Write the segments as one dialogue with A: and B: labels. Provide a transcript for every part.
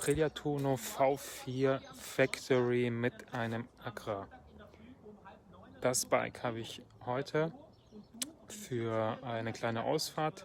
A: Aprilia Tono V4 Factory mit einem Accra. Das Bike habe ich heute für eine kleine Ausfahrt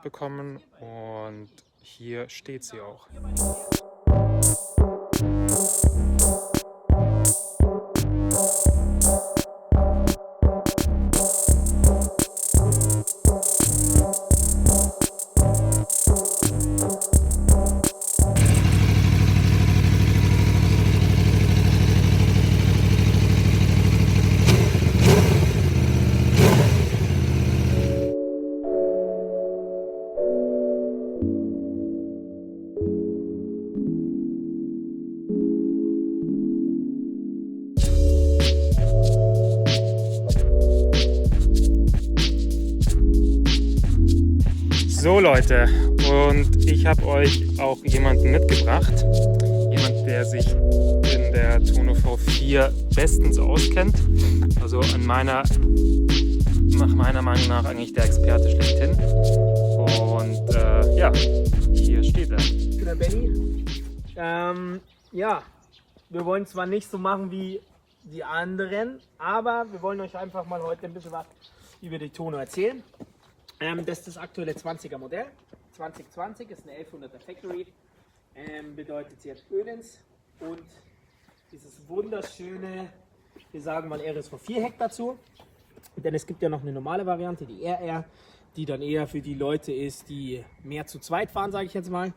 A: bekommen und hier steht sie auch. So Leute, und ich habe euch auch jemanden mitgebracht, jemand, der sich in der Tono V4 bestens auskennt, also nach meiner Meinung nach eigentlich der Experte schlechthin. Und ja, hier steht er.
B: Ich bin der Benny. Ja, wir wollen zwar nicht so machen wie die anderen, aber wir wollen euch einfach mal heute ein bisschen was über die Tono erzählen. Das ist das aktuelle 20er Modell. 2020 ist eine 1100er Factory. Bedeutet, sie hat Ödens und dieses wunderschöne, wir sagen mal RS4-Heck dazu. Denn es gibt ja noch eine normale Variante, die RR, die dann eher für die Leute ist, die mehr zu zweit fahren, sage ich jetzt mal.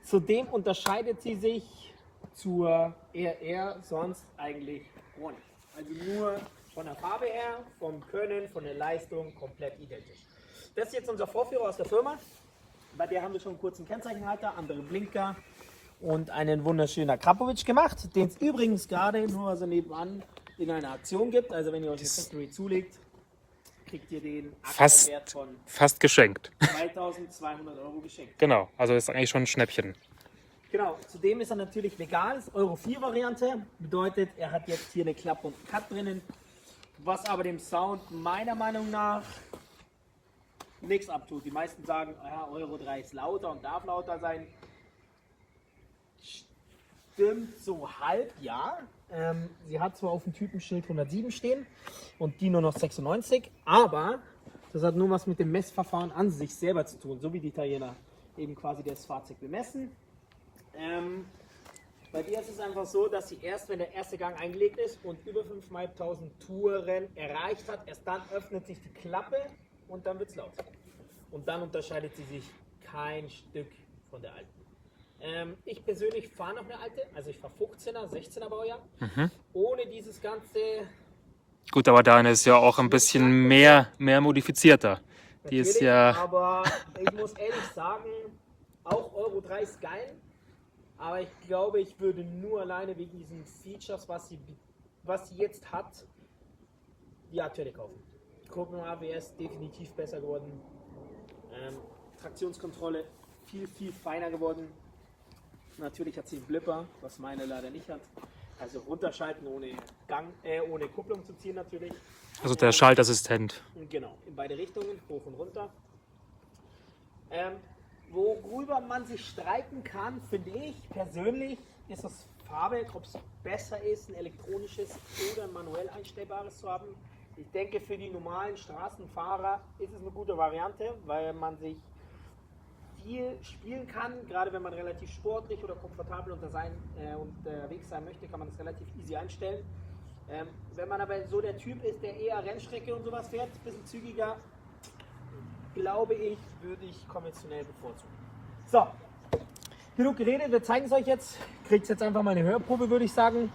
B: Zudem unterscheidet sie sich zur RR sonst eigentlich gar nicht. Also nur von der Farbe her, vom Können, von der Leistung komplett identisch. Das ist jetzt unser Vorführer aus der Firma. Bei der haben wir schon einen kurzen Kennzeichenhalter, andere Blinker und einen wunderschönen Akrapovic gemacht, den es übrigens gerade nur so nebenan in einer Aktion gibt. Also wenn ihr euch eine Factory zulegt, kriegt ihr den Wert von
A: fast geschenkt.
B: 2.200 € geschenkt.
A: Genau, also ist eigentlich schon ein Schnäppchen.
B: Genau, zudem ist er natürlich legal, ist Euro 4 Variante, bedeutet er hat jetzt hier eine Klappe und einen Cut drinnen, was aber dem Sound meiner Meinung nach nichts abtut. Die meisten sagen, ja, Euro 3 ist lauter und darf lauter sein. Stimmt so halb, ja. Sie hat zwar auf dem Typenschild 107 stehen und die nur noch 96, aber das hat nur was mit dem Messverfahren an sich selber zu tun, so wie die Italiener eben quasi das Fahrzeug bemessen. Bei dir ist es einfach so, dass sie erst, wenn der erste Gang eingelegt ist und über 5.500 Touren erreicht hat, erst dann öffnet sich die Klappe und dann wird es laut. Und dann unterscheidet sie sich kein Stück von der alten. Ich persönlich fahre noch eine alte, also ich fahre 15er, 16er Baujahr, ohne dieses ganze...
A: Gut, aber deine ist ja auch ein bisschen mehr modifizierter. Die ist ja...
B: Aber ich muss ehrlich sagen, auch Euro 3 ist geil. Aber ich glaube, ich würde nur alleine wegen diesen Features, was sie jetzt hat, die aktuelle kaufen. Kupplung ABS definitiv besser geworden. Traktionskontrolle viel feiner geworden. Natürlich hat sie einen Blipper, was meine leider nicht hat. Also runterschalten ohne Kupplung zu ziehen natürlich.
A: Also der Schaltassistent.
B: Genau, in beide Richtungen, hoch und runter. Worüber man sich streiten kann, finde ich persönlich, ist das Farbe, ob es besser ist, ein elektronisches oder ein manuell einstellbares zu haben. Ich denke, für die normalen Straßenfahrer ist es eine gute Variante, weil man sich viel spielen kann. Gerade wenn man relativ sportlich oder komfortabel unterwegs sein möchte, kann man das relativ easy einstellen. Wenn man aber so der Typ ist, der eher Rennstrecke und sowas fährt, ein bisschen zügiger, glaube ich, würde ich konventionell bevorzugen. So, genug geredet, wir zeigen es euch jetzt. Kriegt jetzt einfach mal eine Hörprobe, würde ich sagen.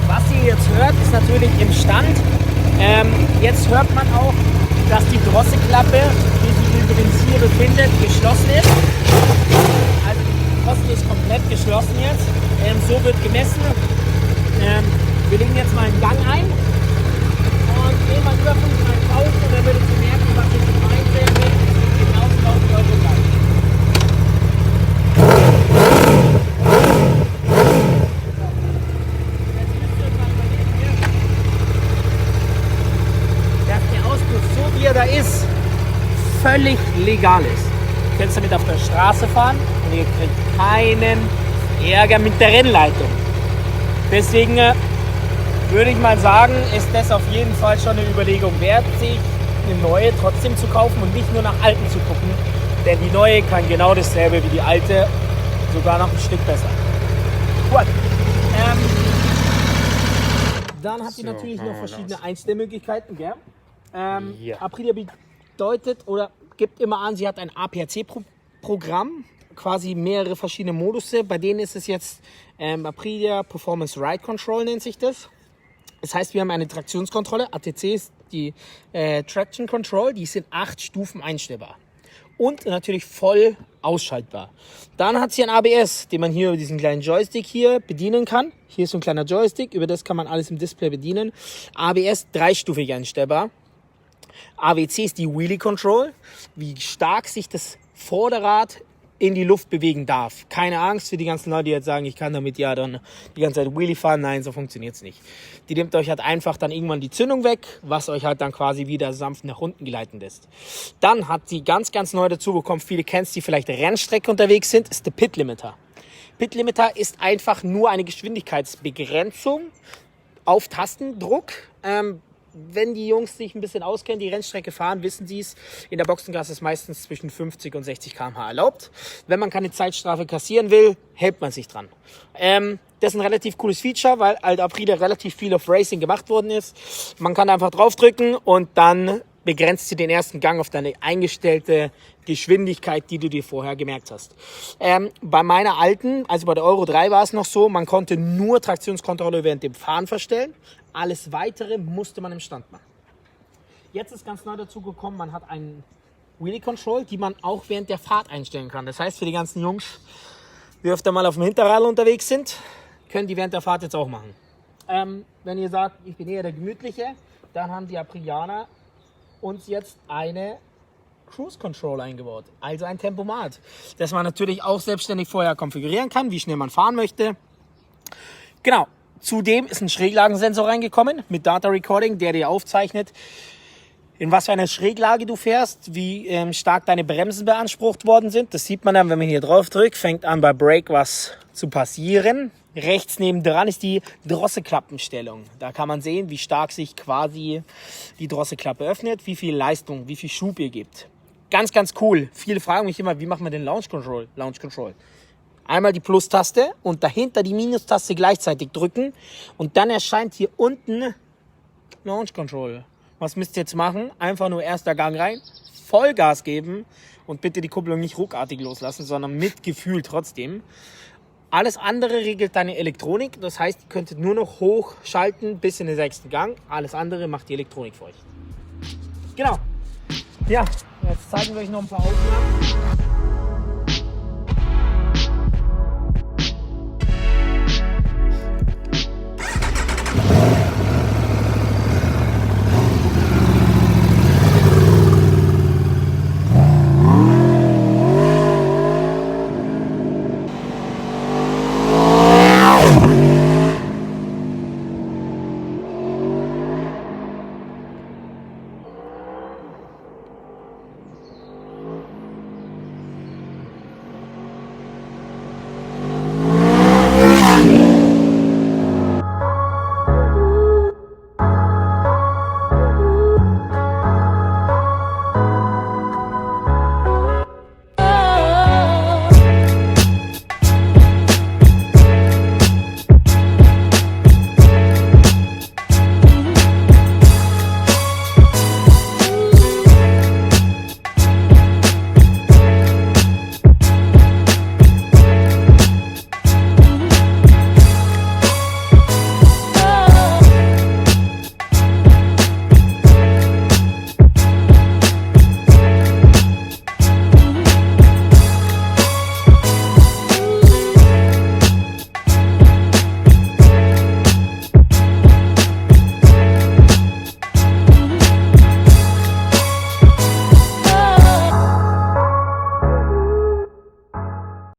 B: Was ihr jetzt hört, ist natürlich im Stand. Jetzt hört man auch, dass die Drosselklappe, die sich übrigens hier befindet, geschlossen ist. Also die Drossel ist komplett geschlossen jetzt. So wird gemessen. Wir legen jetzt mal einen Gang ein und gehen mal über 5.500 und dann werdet ihr merken, was ich meinte mit genau 1.000 € Gang. Dass der Auspuff, so wie er da völlig legal ist. Du kannst damit auf der Straße fahren und ihr kriegt keinen Ärger mit der Rennleitung. Deswegen würde ich mal sagen, ist das auf jeden Fall schon eine Überlegung wert, sich eine neue trotzdem zu kaufen und nicht nur nach alten zu gucken. Denn die neue kann genau dasselbe wie die alte, sogar noch ein Stück besser. Gut. Dann habt ihr natürlich noch verschiedene Einstellmöglichkeiten. Gell?
A: Ja.
B: Aprilia bedeutet oder gibt immer an, sie hat ein APAC-Programm, quasi mehrere verschiedene Modusse. Bei denen ist es jetzt Aprilia Performance Ride Control nennt sich das. Das heißt, wir haben eine Traktionskontrolle, ATC ist die Traction Control, die ist in 8 Stufen einstellbar. Und natürlich voll ausschaltbar. Dann hat sie ein ABS, den man hier über diesen kleinen Joystick hier bedienen kann. Hier ist so ein kleiner Joystick, über das kann man alles im Display bedienen. ABS 3-stufig einstellbar. AWC ist die Wheelie Control, wie stark sich das Vorderrad in die Luft bewegen darf. Keine Angst für die ganzen Leute, die jetzt sagen, ich kann damit ja dann die ganze Zeit Wheelie fahren. Nein, so funktioniert es nicht. Die nimmt euch halt einfach dann irgendwann die Zündung weg, was euch halt dann quasi wieder sanft nach unten gleiten lässt. Dann hat sie ganz, ganz neu dazu bekommen, viele kennen es, die vielleicht Rennstrecke unterwegs sind, ist der Pit Limiter. Pit Limiter ist einfach nur eine Geschwindigkeitsbegrenzung auf Tastendruck. Wenn die Jungs sich ein bisschen auskennen, die Rennstrecke fahren, wissen sie es. In der Boxengasse ist meistens zwischen 50 und 60 km/h erlaubt. Wenn man keine Zeitstrafe kassieren will, hält man sich dran. Das ist ein relativ cooles Feature, weil halt Aprilia relativ viel auf Racing gemacht worden ist. Man kann einfach draufdrücken und dann begrenzt sie den ersten Gang auf deine eingestellte Geschwindigkeit, die du dir vorher gemerkt hast. Bei meiner alten, also bei der Euro 3 war es noch so, man konnte nur Traktionskontrolle während dem Fahren verstellen. Alles Weitere musste man im Stand machen. Jetzt ist ganz neu dazu gekommen, man hat einen Wheelie Control, die man auch während der Fahrt einstellen kann. Das heißt, für die ganzen Jungs, die öfter mal auf dem Hinterrad unterwegs sind, können die während der Fahrt jetzt auch machen. Wenn ihr sagt, ich bin eher der Gemütliche, dann haben die Aprilianer uns jetzt eine Cruise Control eingebaut, also ein Tempomat, das man natürlich auch selbstständig vorher konfigurieren kann, wie schnell man fahren möchte. Genau. Zudem ist ein Schräglagensensor reingekommen mit Data Recording, der dir aufzeichnet, in was für einer Schräglage du fährst, wie stark deine Bremsen beansprucht worden sind. Das sieht man dann, wenn man hier drauf drückt, fängt an bei Brake was zu passieren. Rechts nebendran ist die Drosselklappenstellung. Da kann man sehen, wie stark sich quasi die Drosselklappe öffnet, wie viel Leistung, wie viel Schub ihr gibt. Ganz, ganz cool. Viele fragen mich immer, wie macht man den Launch Control? Einmal die Plus-Taste und dahinter die Minus-Taste gleichzeitig drücken und dann erscheint hier unten Launch Control. Was müsst ihr jetzt machen? Einfach nur erster Gang rein, Vollgas geben und bitte die Kupplung nicht ruckartig loslassen, sondern mit Gefühl trotzdem. Alles andere regelt deine Elektronik, das heißt, ihr könntet nur noch hochschalten bis in den 6. Gang. Alles andere macht die Elektronik für euch. Genau. Ja, jetzt zeigen wir euch noch ein paar Aufnahmen.